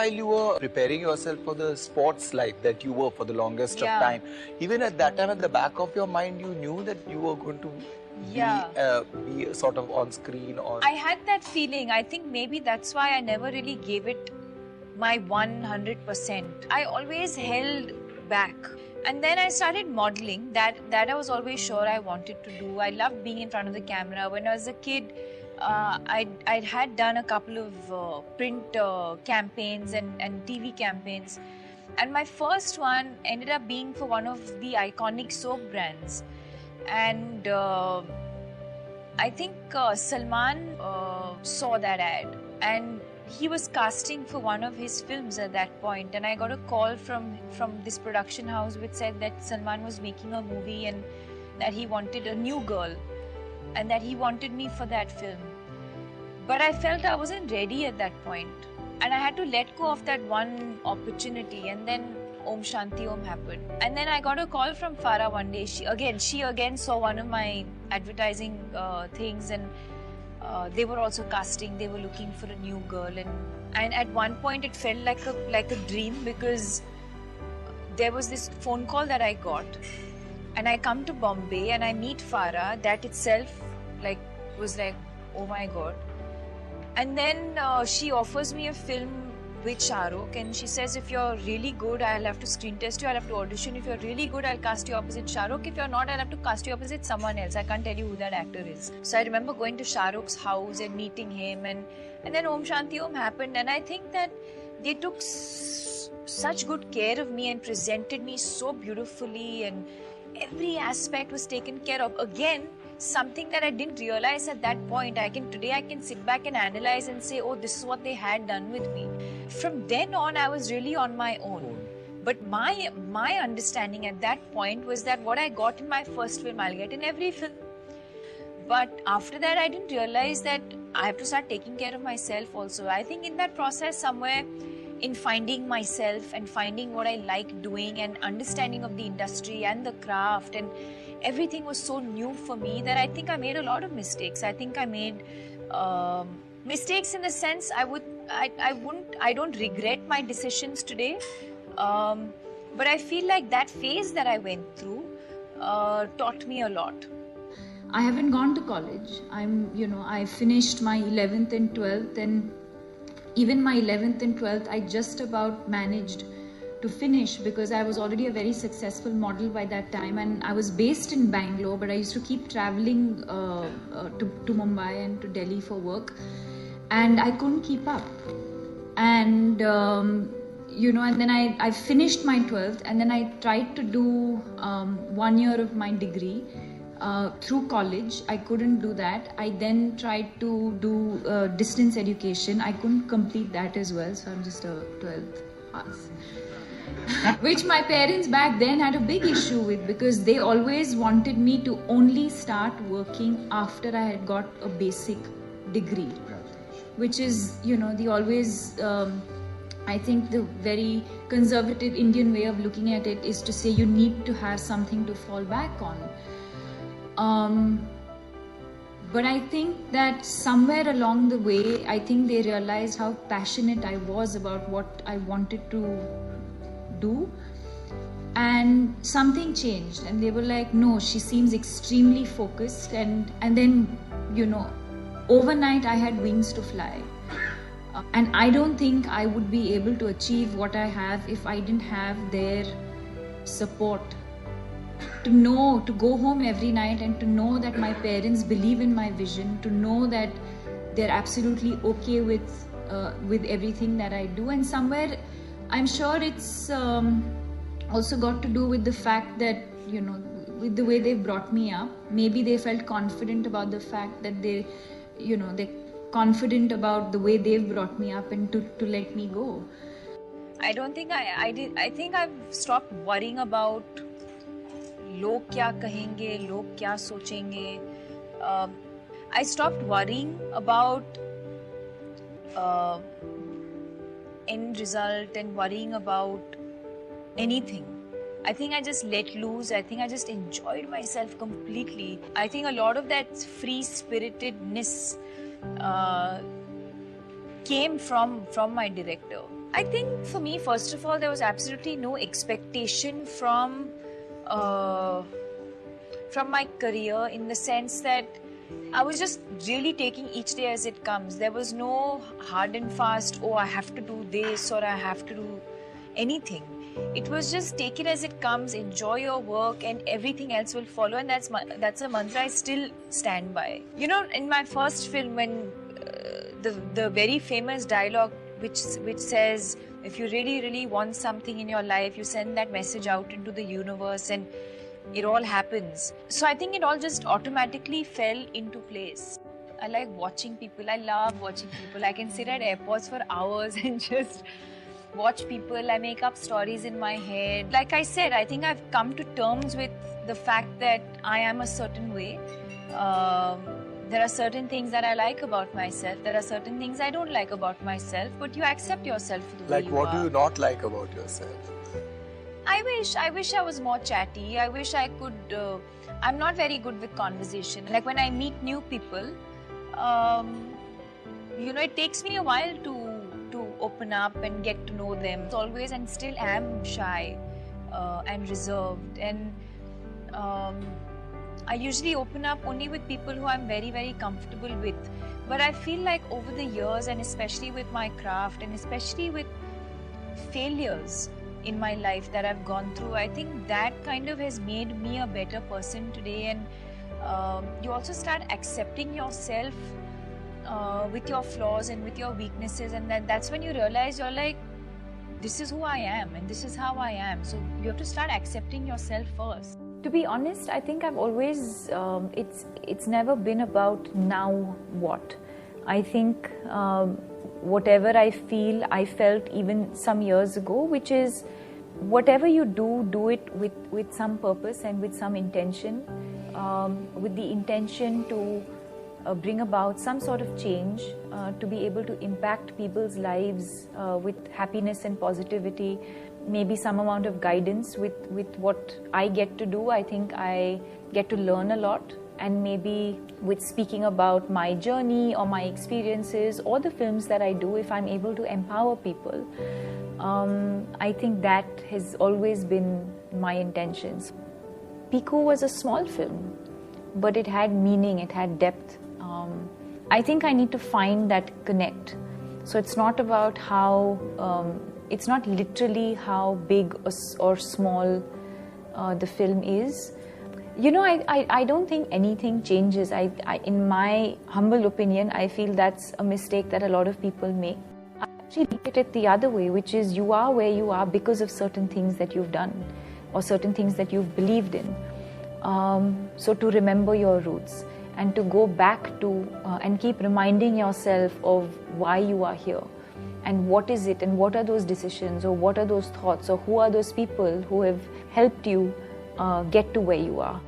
while you were preparing yourself for the sports life that you were for the longest of time, even at that time, at the back of your mind, you knew that you were going to be sort of on screen? Or I had that feeling. I think maybe that's why I never really gave it my 100%. I always held back. And then I started modeling. That I was always sure I wanted to do. I loved being in front of the camera. When I was a kid, I had done a couple of print campaigns and TV campaigns. And my first one ended up being for one of the iconic soap brands. And I think Salman saw that ad, and he was casting for one of his films at that point, and I got a call from this production house which said that Salman was making a movie and that he wanted a new girl and that he wanted me for that film. But I felt I wasn't ready at that point, and I had to let go of that one opportunity, and then Om Shanti Om happened. And then I got a call from Farah one day. She again saw one of my advertising things, and they were also casting. They were looking for a new girl, and at one point it felt like a dream, because there was this phone call that I got, and I come to Bombay and I meet Farah. That itself was like, oh my God. And then she offers me a film with Shah Rukh, and she says, if you're really good, I'll have to screen test you, I'll have to audition. If you're really good, I'll cast you opposite Shah Rukh. If you're not, I'll have to cast you opposite someone else. I can't tell you who that actor is. So I remember going to Shah Rukh's house and meeting him, and then Om Shanti Om happened, and I think that they took such good care of me and presented me so beautifully, and every aspect was taken care of. Again, something that I didn't realize at that point. Today I can sit back and analyze and say, oh, this is what they had done with me. From then on, I was really on my own. But my understanding at that point was that what I got in my first film, I'll get in every film. But after that, I didn't realize that I have to start taking care of myself also. I think in that process somewhere, in finding myself and finding what I like doing and understanding of the industry and the craft, and everything was so new for me that I think I made a lot of mistakes. I think I made mistakes in the sense I don't regret my decisions today. But I feel like that phase that I went through taught me a lot. I haven't gone to college. I finished my 11th and 12th, and even my 11th and 12th, I just about managed to finish because I was already a very successful model by that time, and I was based in Bangalore, but I used to keep traveling to Mumbai and to Delhi for work, and I couldn't keep up. And and then I finished my 12th, and then I tried to do 1 year of my degree through college. I couldn't do that. I then tried to do distance education. I couldn't complete that as well, so I'm just a 12th pass. Which my parents back then had a big issue with, because they always wanted me to only start working after I had got a basic degree, which is, the always, I think the very conservative Indian way of looking at it is to say you need to have something to fall back on. But I think that somewhere along the way, I think they realized how passionate I was about what I wanted to do, and something changed, and they were like, no, she seems extremely focused, and then overnight I had wings to fly, and I don't think I would be able to achieve what I have if I didn't have their support. To go home every night and to know that my parents believe in my vision, to know that they're absolutely okay with everything that I do. And somewhere I'm sure it's also got to do with the fact that, with the way they brought me up, maybe they felt confident about the fact that they're confident about the way they've brought me up, and to let me go. I don't think I did. I think I've stopped worrying about लोग क्या कहेंगे, लोग क्या सोचेंगे. I stopped worrying about end result and worrying about anything. I think I just let loose. I think I just enjoyed myself completely. I think a lot of that free-spiritedness came from my director. I think for me, first of all, there was absolutely no expectation from my career, in the sense that I was just really taking each day as it comes. There was no hard and fast, oh, I have to do this or I have to do anything. It was just take it as it comes, enjoy your work, and everything else will follow. And that's a mantra I still stand by. You know, in my first film, when the very famous dialogue which says, if you really want something in your life, you send that message out into the universe and it all happens. So I think it all just automatically fell into place. I like watching people. I love watching people. I can sit at airports for hours and just watch people. I make up stories in my head. Like I said, I think I've come to terms with the fact that I am a certain way. There are certain things that I like about myself. There are certain things I don't like about myself. But you accept yourself for the way you are. Like what do you not like about yourself? I wish I was more chatty. I wish I could. I'm not very good with conversation. Like when I meet new people, you know, it takes me a while to open up and get to know them. It's always, and still am, shy and reserved. And I usually open up only with people who I'm very comfortable with. But I feel like over the years, and especially with my craft, and especially with failures in my life that I've gone through, I think that kind of has made me a better person today. And you also start accepting yourself with your flaws and with your weaknesses, and that's when you realize you're like, this is who I am and this is how I am. So you have to start accepting yourself first. To be honest, I think I've always, it's never been about now what. I think whatever I feel, I felt even some years ago, which is whatever you do it with some purpose and with some intention, with the intention to bring about some sort of change, to be able to impact people's lives with happiness and positivity, maybe some amount of guidance with what I get to do. I think I get to learn a lot, and maybe with speaking about my journey or my experiences or the films that I do, if I'm able to empower people, I think that has always been my intentions. Piku was a small film, but it had meaning, it had depth. I think I need to find that connect. So it's not about how, it's not literally how big or small the film is. You know, I don't think anything changes. In my humble opinion, I feel that's a mistake that a lot of people make. I actually look at it the other way, which is you are where you are because of certain things that you've done or certain things that you've believed in. So to remember your roots and to go back to and keep reminding yourself of why you are here and what is it and what are those decisions or what are those thoughts or who are those people who have helped you get to where you are.